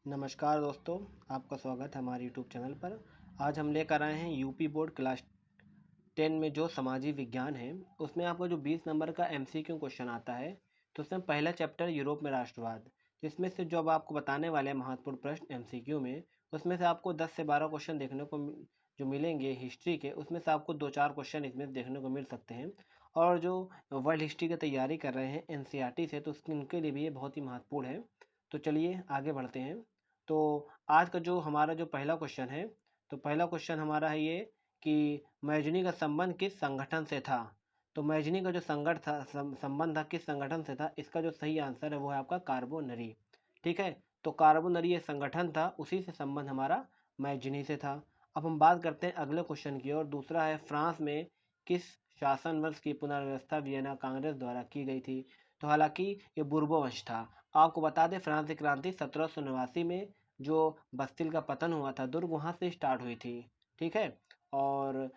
नमस्कार दोस्तों, आपका स्वागत है हमारे यूट्यूब चैनल पर। आज हम लेकर आए हैं यूपी बोर्ड क्लास 10 में जो सामाजिक विज्ञान है, उसमें आपको जो 20 नंबर का एमसीक्यू क्वेश्चन आता है। तो उसमें पहला चैप्टर यूरोप में राष्ट्रवाद, जिसमें से जो अब आपको बताने वाले हैं महत्वपूर्ण प्रश्न एमसीक्यू में, उसमें से आपको 10 से 12 क्वेश्चन देखने को जो मिलेंगे हिस्ट्री के, उसमें से आपको 2-4 क्वेश्चन इसमें देखने को मिल सकते हैं। और जो वर्ल्ड हिस्ट्री की तैयारी कर रहे हैं एनसीईआरटी से, तो उनके लिए भी ये बहुत ही महत्वपूर्ण है। तो चलिए आगे बढ़ते हैं। तो आज का जो हमारा जो पहला क्वेश्चन है, तो पहला क्वेश्चन हमारा है ये कि मैजनी का संबंध किस संगठन से था। तो मैजनी का जो संगठ था संबंध था किस संगठन से था, इसका जो सही आंसर है वो है आपका कार्बोनरी। ठीक है, तो कार्बोनरी ये संगठन था, उसी से संबंध हमारा मैजनी से था। अब हम बात करते हैं अगले क्वेश्चन की और दूसरा है फ्रांस में किस शासन वंश की पुनर्व्यवस्था वियना कांग्रेस द्वारा की गई थी। तो हालांकि ये बुर्बो वंश था। आपको बता दें फ्रांस की क्रांति 1789 में जो बस्तिल का पतन हुआ था, दुर्ग वहाँ से स्टार्ट हुई थी। ठीक है, और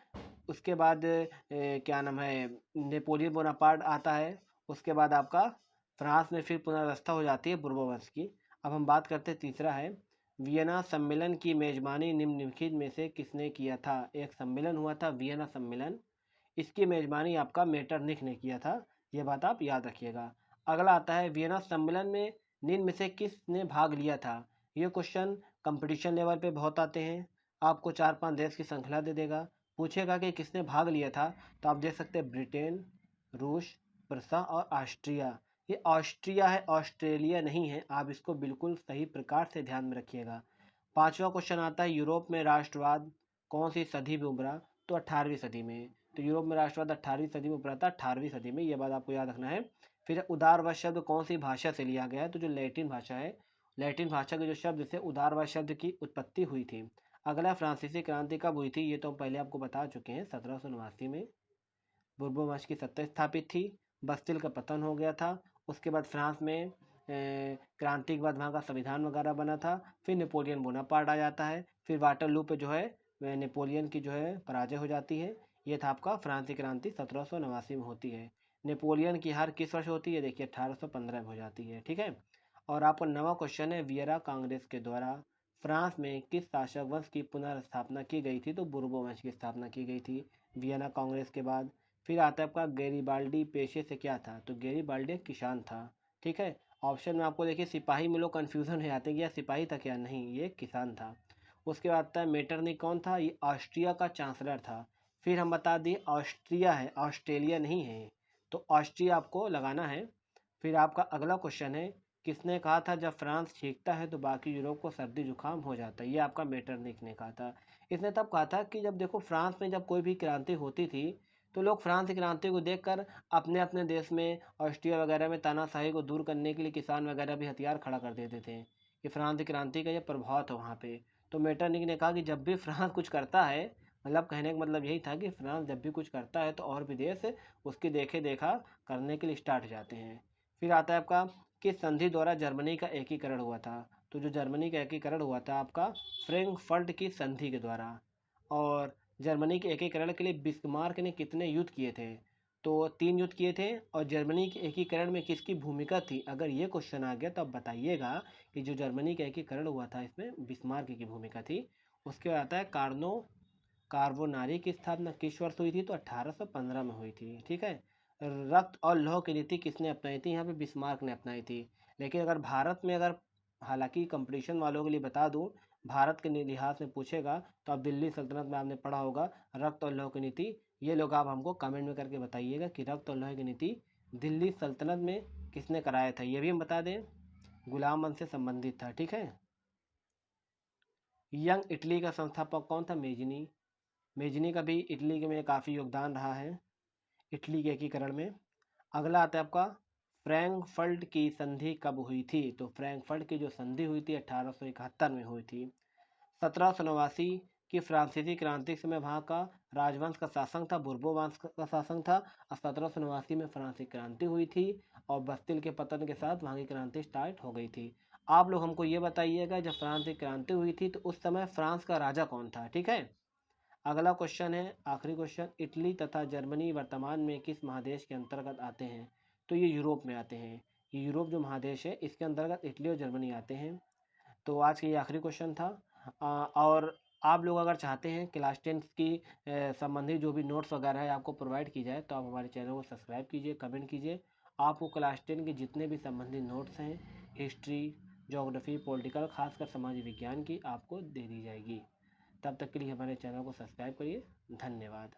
उसके बाद क्या नाम है, नेपोलियन बोनापार्ट आता है। उसके बाद आपका फ्रांस में फिर पुनर्व्यवस्था हो जाती है बुर्बो वंश की। अब हम बात करते हैं तीसरा है वियना सम्मेलन की मेजबानी निम्नलिखित में से किसने किया था। एक सम्मेलन हुआ था वियना सम्मेलन, इसकी मेजबानी आपका मेटरनिख ने किया था। ये बात आप याद रखिएगा। अगला आता है वियना सम्मेलन में निम्न में से किसने भाग लिया था। ये क्वेश्चन कंपटीशन लेवल पे बहुत आते हैं। आपको 4-5 देश की श्रृंखला दे देगा, पूछेगा कि किसने भाग लिया था। तो आप देख सकते हैं ब्रिटेन, रूस, प्रसा और ऑस्ट्रिया। ये ऑस्ट्रिया है, ऑस्ट्रेलिया नहीं है। आप इसको बिल्कुल सही प्रकार से ध्यान में रखिएगा। पांचवा क्वेश्चन आता है यूरोप में राष्ट्रवाद कौन सी सदी में उभरा। तो 18वीं सदी में। तो यूरोप में राष्ट्रवाद 18वीं सदी में उभरा था, 18वीं सदी में, ये बात आपको याद रखना है। फिर उदारवाद शब्द कौन सी भाषा से लिया गया है। तो जो लैटिन भाषा है, लैटिन भाषा के जो शब्द से उदारवाद शब्द की उत्पत्ति हुई थी। अगला फ्रांसीसी क्रांति कब हुई थी, ये तो हम पहले आपको बता चुके हैं, 1789 में बुर्बो वंश की सत्ता स्थापित थी, बस्तिल का पतन हो गया था। उसके बाद फ्रांस में क्रांति के बाद वहाँ का संविधान वगैरह बना था। फिर नेपोलियन बोनापार्ट आ जाता है, फिर वाटरलू पे जो है नेपोलियन की जो है पराजय हो जाती है। ये था आपका फ्रांस की क्रांति 1789 में होती है। नेपोलियन की हार किस वर्ष होती है, देखिए 1815 में हो जाती है। ठीक है, और आपका नवा क्वेश्चन है वियरा कांग्रेस के द्वारा फ्रांस में किस शासक वंश की पुनर्स्थापना की गई थी। तो बुर्बो वंश की स्थापना की गई थी वियना कांग्रेस के बाद। फिर आता है आपका गैरीबाल्डी पेशे से क्या था। तो गैरीबाल्डी एक किसान था। ठीक है, ऑप्शन में आपको देखिए सिपाही में लोग कन्फ्यूजन हो जाते हैं कि यह सिपाही था क्या, नहीं, ये किसान था। उसके बाद आता है मेटरनिख कौन था, ये ऑस्ट्रिया का चांसलर था। फिर हम बता दिए ऑस्ट्रिया है, ऑस्ट्रेलिया नहीं है, तो ऑस्ट्रिया आपको लगाना है। फिर आपका अगला क्वेश्चन है किसने कहा था जब फ्रांस छींकता है तो बाकी यूरोप को सर्दी जुकाम हो जाता है। ये आपका मेटरनिख ने कहा था। इसने तब कहा था कि जब देखो फ्रांस में जब कोई भी क्रांति होती थी, तो लोग फ्रांस की क्रांति को देखकर अपने अपने देश में ऑस्ट्रिया वगैरह में तानाशाही को दूर करने के लिए किसान वगैरह भी हथियार खड़ा कर देते थे कि फ्रांस की क्रांति का ये प्रभाव था वहाँ पे। तो मेटरनिख ने कहा कि जब भी फ्रांस कुछ करता है, मतलब कहने का मतलब यही था कि फ्रांस जब भी कुछ करता है तो और भी देश उसकी देखे देखा करने के लिए स्टार्ट हो जाते हैं। फिर आता है आपका किस संधि द्वारा जर्मनी का एकीकरण हुआ था। तो जो जर्मनी का एकीकरण हुआ था आपका फ्रैंकफर्ट की संधि के द्वारा। और जर्मनी के एकीकरण के लिए बिस्मार्क ने कितने युद्ध किए थे। तो 3 युद्ध किए थे। और जर्मनी के एकीकरण में किसकी भूमिका थी, अगर ये क्वेश्चन आ गया तो आप बताइएगा कि जो जर्मनी का एकीकरण हुआ था इसमें बिस्मार्क की भूमिका थी। उसके बाद आता है कार्बोनारी की स्थापना किस वर्ष हुई थी। तो 1815 में हुई थी। ठीक है, रक्त और लौह की नीति किसने अपनाई थी, यहाँ पे बिस्मार्क ने अपनाई थी। लेकिन अगर भारत में, अगर हालांकि कंपटीशन वालों के लिए बता दूं, भारत के लिहाज में पूछेगा तो आप दिल्ली सल्तनत में आपने पढ़ा होगा रक्त और लौह की नीति। ये लोग आप हमको कमेंट में करके बताइएगा कि रक्त और लौह की नीति दिल्ली सल्तनत में किसने कराया था। ये भी हम बता दें, गुलाम वंश से संबंधित था। ठीक है, यंग इटली का संस्थापक कौन था, मेजनी। मेजनी का भी इटली के में काफ़ी योगदान रहा है, इटली के एकीकरण में। अगला आता है आपका फ्रैंकफर्ट की संधि कब हुई थी। तो फ्रैंकफर्ट की जो संधि हुई थी 1871 में हुई थी। 1789 की फ्रांसीसी क्रांति के समय वहाँ का राजवंश का शासक था, बुर्बो वंश का शासक था। और 1789 में फ्रांसीसी क्रांति हुई थी और बस्तिल के पतन के साथ वहाँ की क्रांति स्टार्ट हो गई थी। आप लोग हमको ये बताइएगा जब फ्रांस की क्रांति हुई थी तो उस समय फ्रांस का राजा कौन था। ठीक है, अगला क्वेश्चन है आखिरी क्वेश्चन, इटली तथा जर्मनी वर्तमान में किस महादेश के अंतर्गत आते हैं। तो ये यूरोप में आते हैं। ये यूरोप जो महादेश है इसके अंतर्गत इटली और जर्मनी आते हैं। तो आज के ये आखिरी क्वेश्चन था। और आप लोग अगर चाहते हैं क्लास 10 की संबंधित जो भी नोट्स वगैरह है आपको प्रोवाइड की जाए, तो आप हमारे चैनल को सब्सक्राइब कीजिए, कमेंट कीजिए। आपको क्लास 10 के जितने भी संबंधित नोट्स हैं, हिस्ट्री, ज्योग्राफी, पॉलिटिकल, खासकर समाज विज्ञान की, आपको दे दी जाएगी। तब तक के लिए हमारे चैनल को सब्सक्राइब करिए। धन्यवाद।